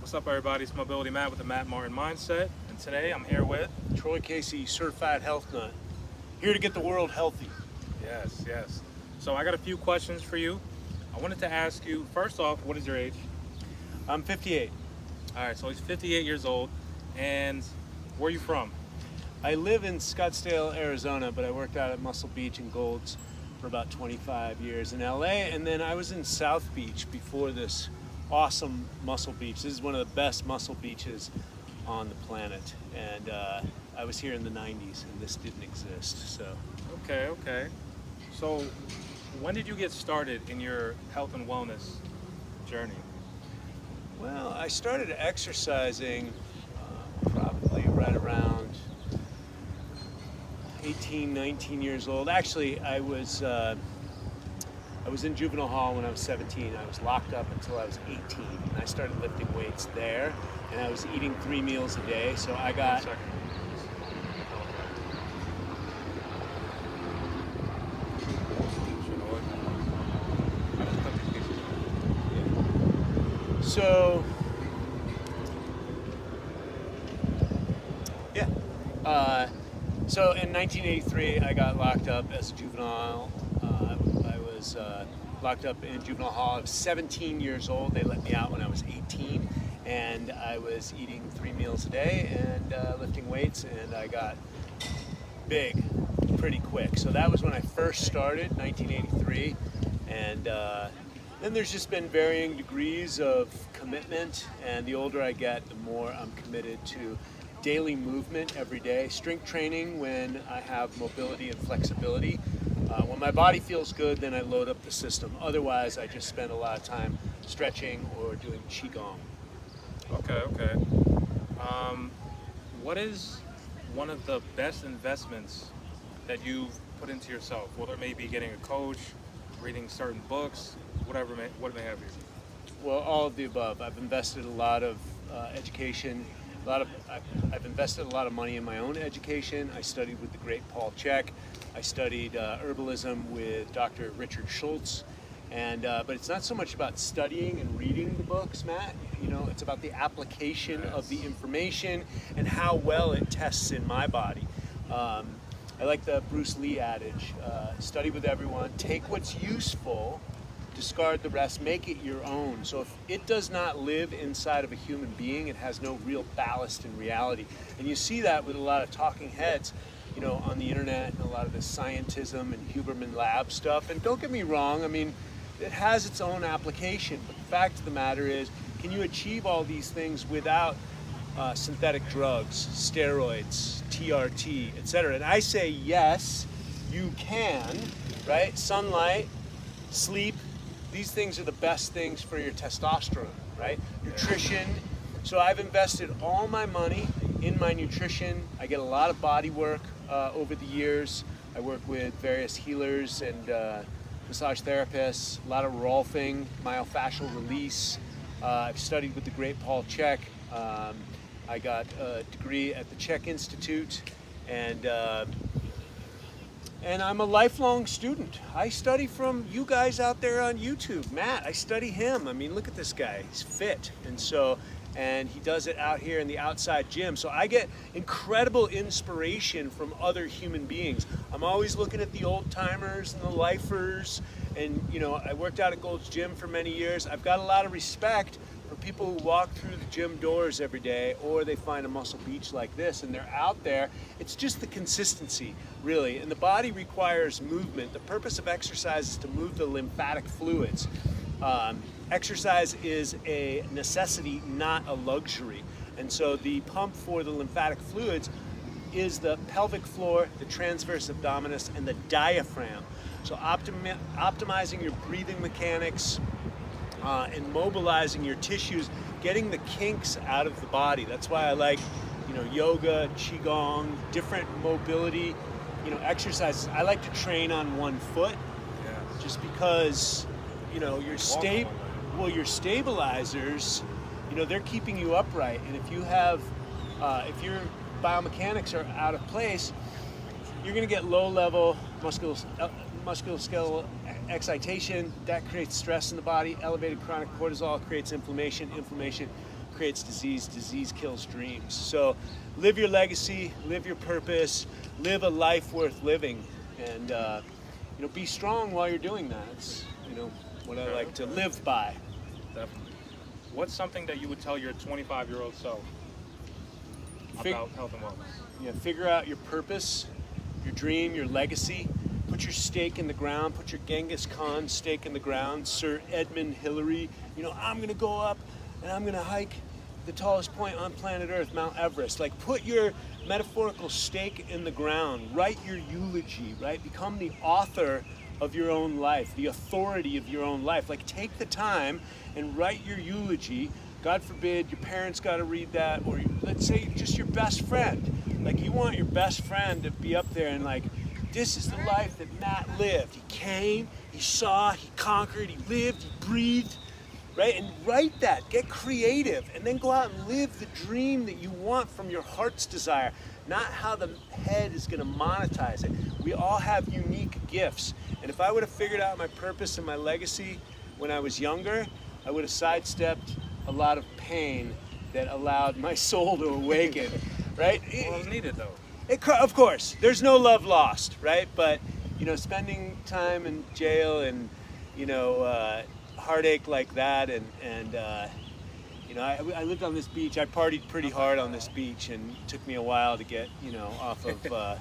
What's up, everybody? It's Mobility Matt with the Matt Martin Mindset, and today I'm here with Troy Casey, certified health nut, here to get the world healthy. yes. So I got a few questions for you. I wanted to ask you, first off, what is your age? I'm 58. All right, so he's 58 years old, and where are you from? I live in Scottsdale, Arizona, but I worked out at Muscle Beach and Golds for about 25 years in LA, and then I was in South Beach before this awesome Muscle Beach. This is one of the best muscle beaches on the planet, and I was here in the 90s, and this didn't exist, so. Okay. So when did you get started in your health and wellness journey? Well, I started exercising probably right around 18, 19 years old. Actually, I was in juvenile hall when I was 17. I was locked up until I was 18, and I started lifting weights there, and I was eating 3 meals a day, so I got... One second. So, yeah. So in 1983, I got locked up as a juvenile. I was locked up in juvenile hall. I was 17 years old. They let me out when I was 18, and I was eating 3 meals a day and lifting weights, and I got big pretty quick. So that was when I first started, 1983, and then there's just been varying degrees of commitment, and the older I get, the more I'm committed to daily movement every day, strength training when I have mobility and flexibility. When my body feels good, then I load up the system. Otherwise, I just spend a lot of time stretching or doing Qigong. Okay. What is one of the best investments that you've put into yourself? Whether it may be getting a coach, reading certain books, what it may have you. Well, all of the above. I've invested a lot of education. I've invested a lot of money in my own education. I studied with the great Paul Chek. I studied herbalism with Dr. Richard Schultz. But it's not so much about studying and reading the books, Matt. You know, it's about the application of the information and how well it tests in my body. I like the Bruce Lee adage, study with everyone, take what's useful, discard the rest, make it your own. So if it does not live inside of a human being, it has no real ballast in reality. And you see that with a lot of talking heads, you know, on the internet, and a lot of the scientism and Huberman Lab stuff. And don't get me wrong, I mean, it has its own application, but the fact of the matter is, can you achieve all these things without synthetic drugs, steroids, TRT, etc.? And I say yes, you can, right? Sunlight, sleep, these things are the best things for your testosterone, right? Nutrition. So I've invested all my money in my nutrition. I get a lot of body work over the years. I work with various healers and massage therapists, a lot of Rolfing, myofascial release. I've studied with the great Paul Chek. I got a degree at the Chek Institute, and I'm a lifelong student. I study from you guys out there on YouTube. Matt, I study him. I mean, look at this guy. He's fit. And he does it out here in the outside gym. So I get incredible inspiration from other human beings. I'm always looking at the old timers and the lifers. And, you know, I worked out at Gold's Gym for many years. I've got a lot of respect for people who walk through the gym doors every day, or they find a Muscle Beach like this and they're out there. It's just the consistency, really. And the body requires movement. The purpose of exercise is to move the lymphatic fluids. Exercise is a necessity, not a luxury. And so the pump for the lymphatic fluids is the pelvic floor, the transverse abdominis, and the diaphragm. So optimizing your breathing mechanics and mobilizing your tissues, getting the kinks out of the body. That's why I like, you know, yoga, Qigong, different mobility, you know, exercises. I like to train on one foot just because, you know, your stabilizers, you know, they're keeping you upright. And if you have, if your biomechanics are out of place, you're going to get low-level musculoskeletal excitation. That creates stress in the body. Elevated chronic cortisol creates inflammation. Inflammation creates disease, disease kills dreams. So live your legacy, live your purpose, live a life worth living, and be strong while you're doing that. It's what I like to live by. Definitely. What's something that you would tell your 25-year-old self about health and wellness? Yeah, figure out your purpose, your dream, your legacy. Put your stake in the ground. Put your Genghis Khan stake in the ground. Sir Edmund Hillary. I'm going to go up and I'm going to hike the tallest point on planet Earth, Mount Everest. Like, put your metaphorical stake in the ground. Write your eulogy, right? Become the author of your own life, the authority of your own life. Like, take the time and write your eulogy. God forbid your parents got to read that, or let's say just your best friend. Like, you want your best friend to be up there and like, this is the life that Matt lived. He came, he saw, he conquered, he lived, he breathed, right? And write that, get creative, and then go out and live the dream that you want from your heart's desire, not how the head is going to monetize it. We all have unique gifts. And if I would have figured out my purpose and my legacy when I was younger, I would have sidestepped a lot of pain that allowed my soul to awaken, right? Well, it was needed though. Of course, there's no love lost, right? But spending time in jail and heartache like that, and I lived on this beach. I partied pretty hard on this beach, and it took me a while to get off of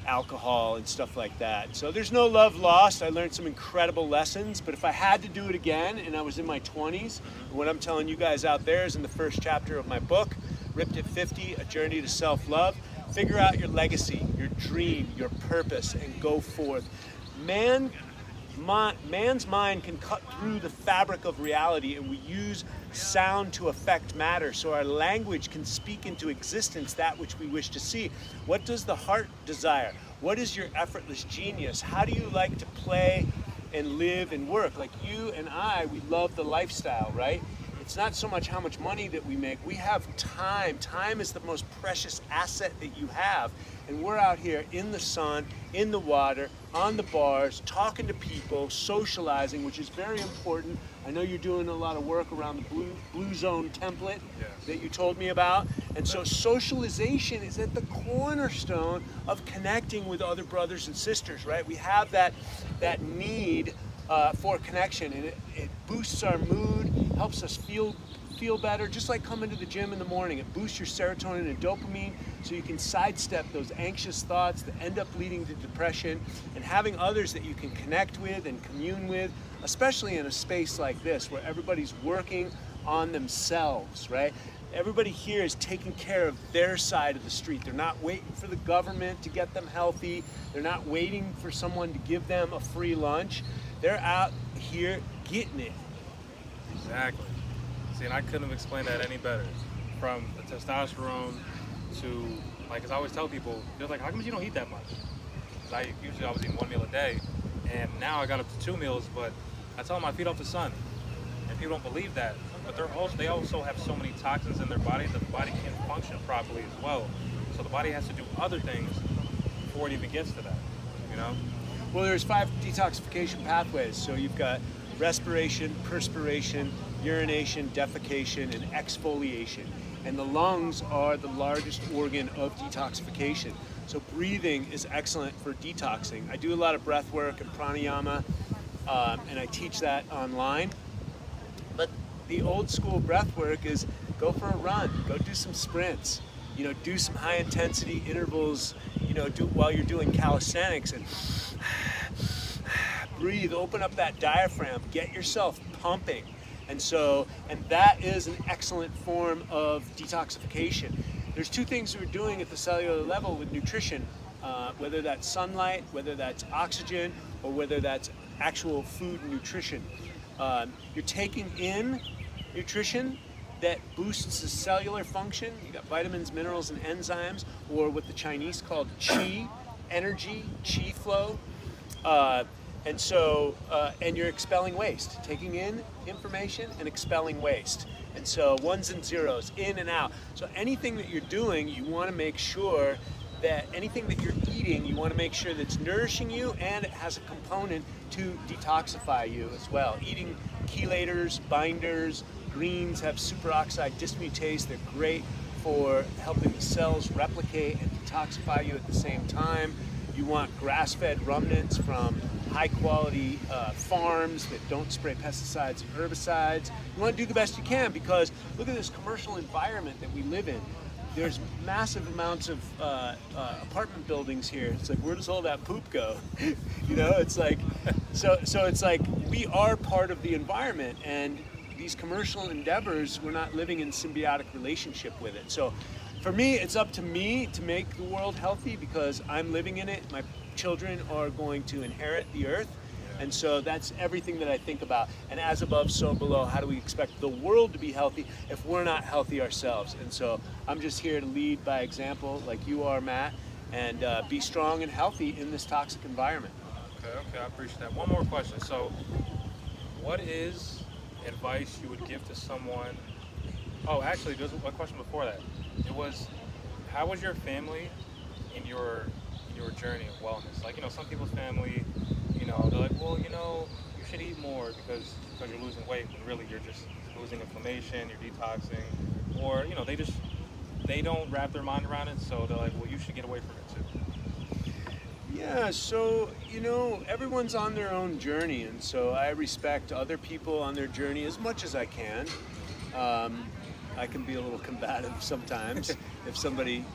alcohol and stuff like that. So there's no love lost. I learned some incredible lessons. But if I had to do it again, and I was in my 20s, what I'm telling you guys out there is in the first chapter of my book, Ripped at 50: A Journey to Self-Love. Figure out your legacy, your dream, your purpose, and go forth. Man's mind can cut through the fabric of reality, and we use sound to affect matter, so our language can speak into existence that which we wish to see. What does the heart desire? What is your effortless genius? How do you like to play and live and work? Like you and I, we love the lifestyle, right? It's not so much how much money that we make. We have time. Time is the most precious asset that you have. And we're out here in the sun, in the water, on the bars, talking to people, socializing, which is very important. I know you're doing a lot of work around the Blue Zone template that you told me about. And so socialization is at the cornerstone of connecting with other brothers and sisters, right? We have that need for connection, and it boosts our mood, helps us feel better, just like coming to the gym in the morning. It boosts your serotonin and dopamine so you can sidestep those anxious thoughts that end up leading to depression, and having others that you can connect with and commune with, especially in a space like this where everybody's working on themselves, right? Everybody here is taking care of their side of the street. They're not waiting for the government to get them healthy. They're not waiting for someone to give them a free lunch. They're out here getting it. Exactly. See, and I couldn't have explained that any better. From the testosterone to, like, as I always tell people, they're like, how come you don't eat that much? 'Cause I was eating 1 meal a day, and now I got up to 2 meals, but I tell them I feed off the sun. And people don't believe that. But they also have so many toxins in their body that the body can't function properly as well. So the body has to do other things before it even gets to that, Well, there's 5 detoxification pathways. So you've got respiration, perspiration, urination, defecation, and exfoliation. And the lungs are the largest organ of detoxification. So breathing is excellent for detoxing. I do a lot of breath work and pranayama, and I teach that online. But the old school breath work is go for a run, go do some sprints, do some high intensity intervals, do while you're doing calisthenics, and breathe, open up that diaphragm, get yourself pumping. And that is an excellent form of detoxification. There's 2 things we're doing at the cellular level with nutrition, whether that's sunlight, whether that's oxygen, or whether that's actual food nutrition. You're taking in nutrition that boosts the cellular function. You got vitamins, minerals, and enzymes, or what the Chinese called qi, energy, qi flow. And you're expelling waste, taking in information and expelling waste. And so ones and zeros, in and out. So anything that you're doing, you want to make sure that anything that you're eating, you want to make sure that it's nourishing you and it has a component to detoxify you as well. Eating chelators, binders, greens have superoxide dismutase. They're great for helping the cells replicate and detoxify you at the same time. You want grass-fed ruminants from high-quality farms that don't spray pesticides and herbicides. You want to do the best you can, because look at this commercial environment that we live in. There's massive amounts of apartment buildings here. It's like, where does all that poop go? You know, it's like, so it's like we are part of the environment, and these commercial endeavors, we're not living in symbiotic relationship with it. So for me, it's up to me to make the world healthy, because I'm living in it. My children are going to inherit the earth. And so that's everything that I think about. And as above, so below. How do we expect the world to be healthy if we're not healthy ourselves? And so I'm just here to lead by example, like you are, Matt, and be strong and healthy in this toxic environment. Okay, I appreciate that. One more question. So, what is advice you would give to someone? Oh, actually, there's a question before that. It was, how was your family in your journey of wellness? Like, you know, some people's family, you know, they're like, well, you know, you should eat more because you're losing weight, when really you're just losing inflammation, you're detoxing, or, you know, they don't wrap their mind around it, so they're like, well, you should get away from it too. Yeah, so, you know, everyone's on their own journey, and so I respect other people on their journey as much as I can. I can be a little combative sometimes if somebody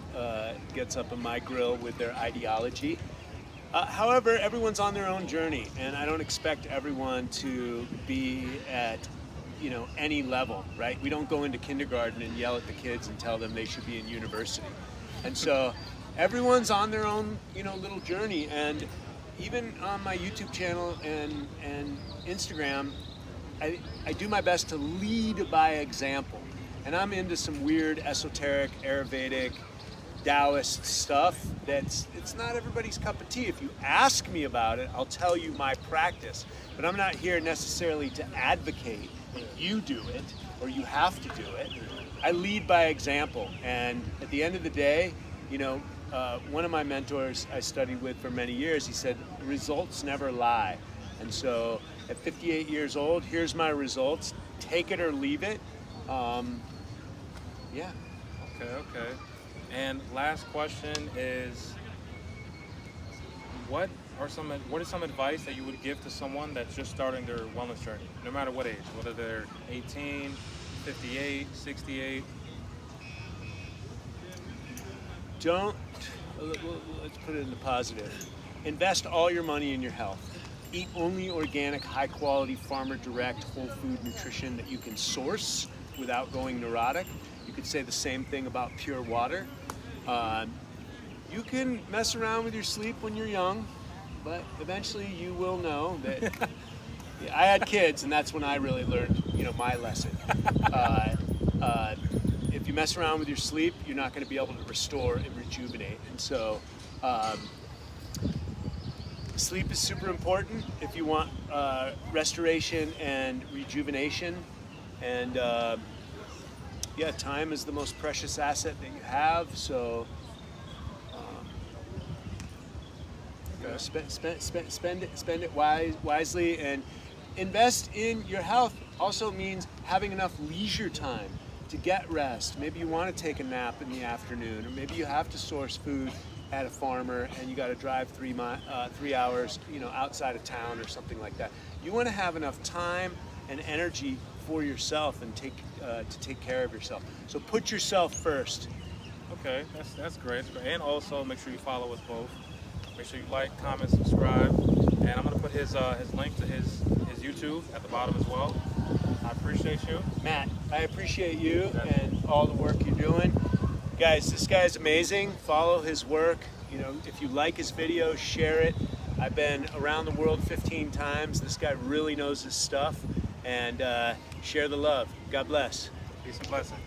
gets up in my grill with their ideology. However, everyone's on their own journey, and I don't expect everyone to be at, you know, any level, right? We don't go into kindergarten and yell at the kids and tell them they should be in university. And so everyone's on their own, you know, little journey. And even on my YouTube channel and Instagram, I do my best to lead by example. And I'm into some weird esoteric Ayurvedic Taoist stuff it's not everybody's cup of tea. If you ask me about it, I'll tell you my practice, but I'm not here necessarily to advocate that you do it or you have to do it. I lead by example, and at the end of the day, you know, one of my mentors I studied with for many years, he said, results never lie. And so at 58 years old, here's my results, take it or leave it. Yeah. Okay. And last question is, what is some advice that you would give to someone that's just starting their wellness journey, no matter what age, whether they're 18, 58, 68? Let's put it in the positive. Invest all your money in your health. Eat only organic, high quality, farmer direct, whole food nutrition that you can source without going neurotic. You could say the same thing about pure water. You can mess around with your sleep when you're young, but eventually you will know that. I had kids, and that's when I really learned, you know, my lesson. If you mess around with your sleep, you're not going to be able to restore and rejuvenate. And so, sleep is super important if you want restoration and rejuvenation. And yeah, time is the most precious asset that you have. So spend it wisely, and invest in your health. Also means having enough leisure time to get rest. Maybe you want to take a nap in the afternoon, or maybe you have to source food at a farmer and you got to drive 3 hours, you know, outside of town or something like that. You want to have enough time and energy for yourself and to take care of yourself. So put yourself first. Okay, that's great. And also make sure you follow us both. Make sure you like, comment, subscribe, and I'm gonna put his link to his YouTube at the bottom as well. I appreciate you, Matt. I appreciate you and all the work you're doing, guys. This guy's amazing. Follow his work. You know, if you like his videos, share it. I've been around the world 15 times. This guy really knows his stuff, and share the love. God bless. Peace and blessings.